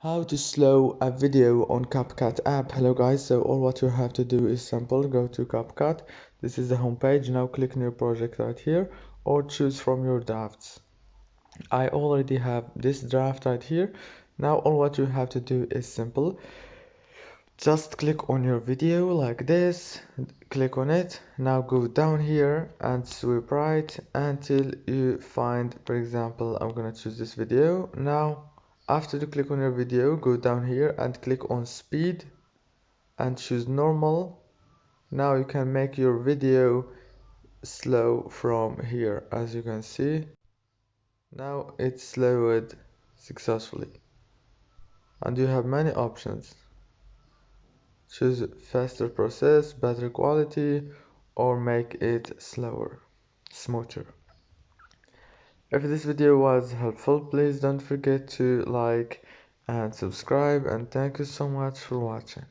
How to slow a video on CapCut app. Hello guys, so all what you have to do is simple. Go to CapCut. This is the home page. Now click new project right here or choose from your drafts. I already have this draft right here. Now all what you have to do is simple. Just click on your video like this, click on it. Now go down here and swipe right until you find, for example, I'm gonna choose this video. Now after you click on your video, go down here and click on speed and choose normal. Now you can make your video slow from here. As you can see, now it's slowed successfully, and you have many options. Choose faster process, better quality, or make it smoother. If this video was helpful, please don't forget to like and subscribe, and thank you so much for watching.